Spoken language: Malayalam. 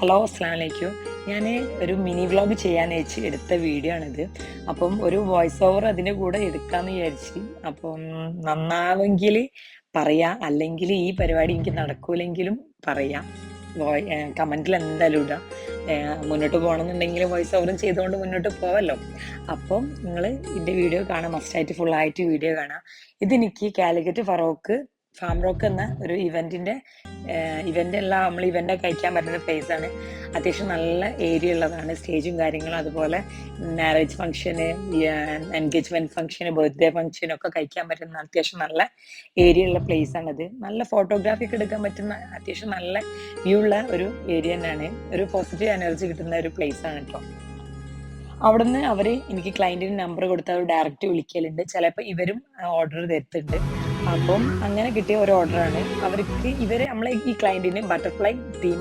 ഹലോ, അസ്സലാമു അലൈക്കും. ഞാന് ഒരു മിനി വ്ലോഗ് ചെയ്യാന്ന് വെച്ച് എടുത്ത വീഡിയോ ആണിത്. അപ്പം ഒരു വോയിസ് ഓവർ അതിന്റെ കൂടെ എടുക്കാന്ന് വിചാരിച്ച്. അപ്പം നന്നാവെങ്കില് പറയാ, അല്ലെങ്കില് ഈ പരിപാടി എനിക്ക് നടക്കൂലെങ്കിലും പറയാം. കമന്റിൽ എന്തായാലും ഇടാം. മുന്നോട്ട് പോണംന്നുണ്ടെങ്കില് വോയിസ് ഓവറും ചെയ്തുകൊണ്ട് മുന്നോട്ട് പോവാല്ലോ. അപ്പം നിങ്ങള് ഇതിന്റെ വീഡിയോ കാണാം. മസ്റ്റായിട്ട് ഫുള്ളായിട്ട് വീഡിയോ കാണാം. ഇതെനിക്ക് കാലിക്കറ്റ് ഫാം റോക്ക് എന്ന ഒരു ഇവന്റ് എല്ലാം നമ്മൾ ഇവന്റ് കഴിക്കാൻ പറ്റുന്ന പ്ലേസ് ആണ്. അത്യാവശ്യം നല്ല ഏരിയ ഉള്ളതാണ്. സ്റ്റേജും കാര്യങ്ങളും അതുപോലെ മാരേജ് ഫംഗ്ഷന്, എൻഗേജ്മെന്റ് ഫംഗ്ഷന്, ബർത്ത്ഡേ ഫംഗ്ഷന് ഒക്കെ കഴിക്കാൻ പറ്റുന്ന അത്യാവശ്യം നല്ല ഏരിയ ഉള്ള പ്ലേസ് ആണിത്. നല്ല ഫോട്ടോഗ്രാഫി ഒക്കെ എടുക്കാൻ പറ്റുന്ന അത്യാവശ്യം നല്ല വ്യൂ ഉള്ള ഒരു ഏരിയ തന്നെയാണ്. ഒരു പോസിറ്റീവ് എനർജി കിട്ടുന്ന ഒരു പ്ലേസ് ആണ് കേട്ടോ. അവിടുന്ന് അവര് എനിക്ക് ക്ലയന്റിന് നമ്പർ കൊടുത്ത് അവർ ഡയറക്റ്റ് വിളിക്കലുണ്ട്. ചിലപ്പോൾ ഇവരും ഓർഡർ തരുത്തുണ്ട്. അപ്പം അങ്ങനെ കിട്ടിയ ഒരു ഓർഡറാണ്. അവർക്ക് നമ്മളെ ഈ ക്ലയന്റിന് ബട്ടർഫ്ലൈ തീം